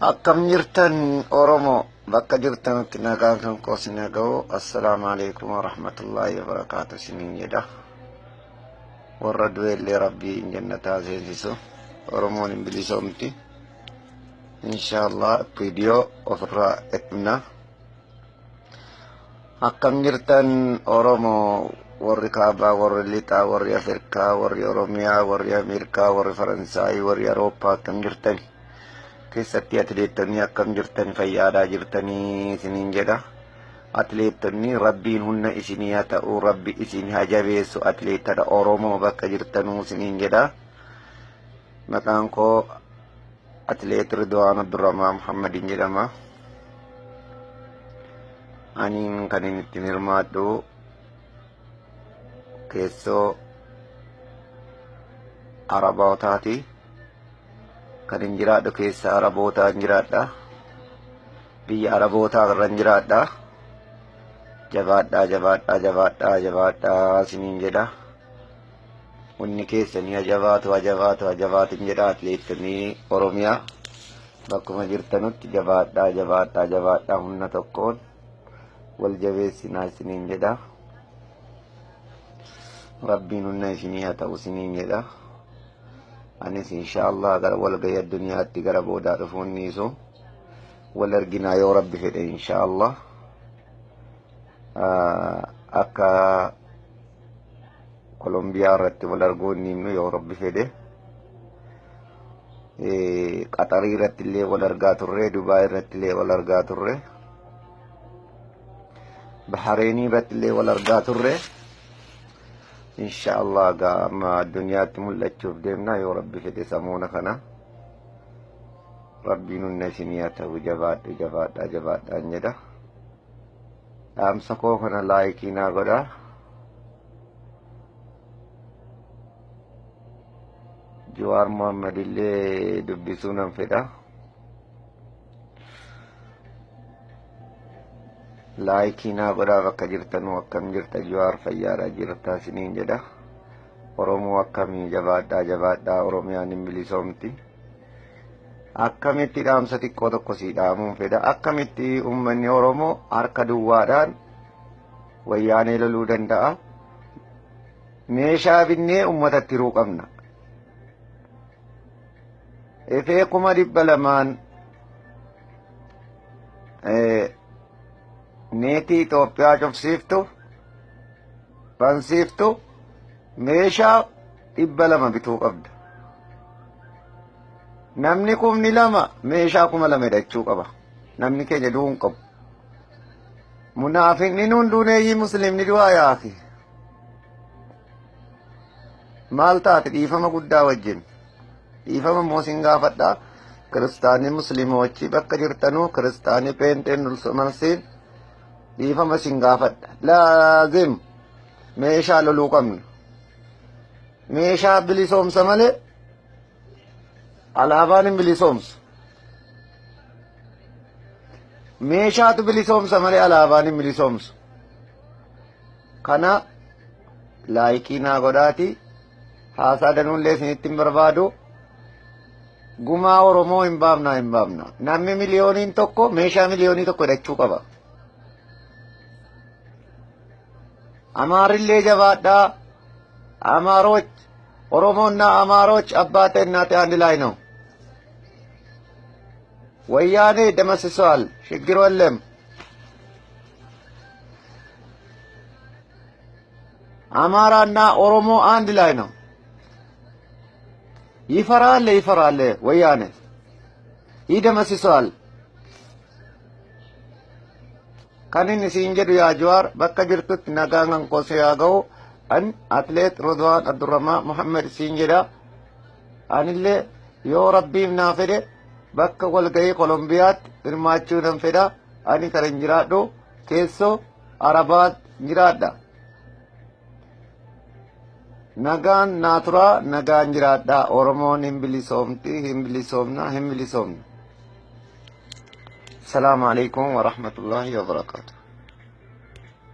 Akkam jirtan Oromoo bakka jirtanutti nagaan kan koosina ga'u. Assalaamu alaikum warahmatullahi wabarakatuh siniin jedha. Warra du'eellee rabbii jannataa seensisu Oromoon hin bilisoomti. Inshallah video ofirraa etna. Akkam jirtan Oromoo warri Kaabaa, warri Lixaa, warri Afrikaa, warri Oromiyaa, warri Ameerikaa, warri Faransaay, warri Awurooppaa akkam jirtan? Keessatti atileetonni akkam jirtani fayyaadhaa jirtanii isiniin jedha. Atileetonni rabbiin humna isinii haa ta'u, rabbi isin haa jabeessu. Atileetota Oromoo bakka jirtanuu isiniin jedha. Maqaan koo atileet Ridwaan Abdurrahmaan Muhammadin jedhama. Aniin kan inni ittiin hirmaadhu keessoo Arabootaati. Kan hin jiraadhu keessa Arabootaa hin jiraadha. Biyya Arabootaa irra hin jiraadha. Jabaadhaa jabaadhaa jabaadhaa jabaadhaa isiniin jedha. Wanni keessanii hajabaatu hajabaatu hajabaatu hin jedha. Atileetonni Oromiyaa bakkuma jirtanutti jabaadhaa jabaadhaa jabaadhaa humna tokkoon wal jabeessinaa isiniin jedha. Rabbiin humna isinii haa ta'u isiniin jedha. Anis inshallah gara walgayii addunyaatti gara boodaa dhufuun niisu wal arginaa yoo rabbi fedhe inshallah. Akka Kolombiyaa irratti wal arguun niimnu yoo rabbi fedhe. Qaxarii irratti illee wal argaa turre, Dubaay irratti illee wal argaa turre, Bahareenii irratti illee wal argaa turre. Inshallah gama addunyaatti mul'achuuf deemna yoo rabbi fedhe samuuna kana. Rabbiin humna isinii haa ta'u jabaadhu jabaadhaa jabaadhaan jedha. Dhaamsa koo kana laayikii naa godhaa. Jawaar Muhammad illee dubbisuu nan fedha. Laayikii naa godhaa bakka jirtanuu akkam jirta Jawaar fayyaadhaa jirtaa isiniin jedha. Oromoo akkamii jabaadhaa jabaadhaa Oromiyaan hin bilisoomti. Akkamitti dhaamsa xiqqoo tokko sii dhaamuun fedha. Akkamitti uummanni Oromoo harka duwwaadhaan wayyaanee loluu danda'a. Meeshaa binnee uummatatti hiruu qabna. Efee 200,000 neetii Itoophiyaa cufsiiftu bansiiftu meeshaa 200 bituu qabda. Namni 2,000 meeshaa 2,000 hidhachuu qaba. Namni keenya du'uu hin qabu. Munaafiqni hunduuneeyyii muslimni du'aa yaaki. Maal taate dhiifama guddaa wajjin. Dhiifama immoo sin gaafadhaa. Kiristaanii musliimochi bakka jirtanuu kiristaanii peenteen nulsumansiin dhiifama sin gaafadha. Laazim meeshaa loluu qabna. Meeshaa bilisoomsa malee alaabaan hin bilisoomsu. Meeshaatu bilisoomsa malee alaabaan hin bilisoomsu. Kana laayikii naa godhaati. Haasaa danuullee isinitti hin barbaadu. Gumaa Oromoo hin baafnaa hin baafna. Namni miliyooniin tokko meeshaa miliyoonii tokko hidhachuu qaba. Amaarillee jabaadhaa. Amaaroች ኦሮሞና አማሮች አባቴ እናቴ አንድ ላይ ነው። ወያኔ ደመስሰዋል፣ ችግር የለም። አማራና ኦሮሞ አንድ ላይ ነው። ይፈራል ይፈራል ወያኔ ይደመስሰዋል። ካንን ሲንጀዱ ያ ጀዋር በቃ ጅርቱት ነጋንገን ኮሴ ያገው an atleet Ridwaan Abdurrahmaan Muhammad siin jedha. Anillee yoo rabbiif naa fedhe bakka walgahii Kolombiyaatti hirmaachuu nan fedha. Ani kan hin jiraadhu keessoo Arabaat jiraadha. Nagaan naa turaa nagaan jiraadha. Oromoon hin bilisoomti hin bilisoomna hin bilisoomna. Salaamu alaikum wa rahmatullahi wa barakatuh.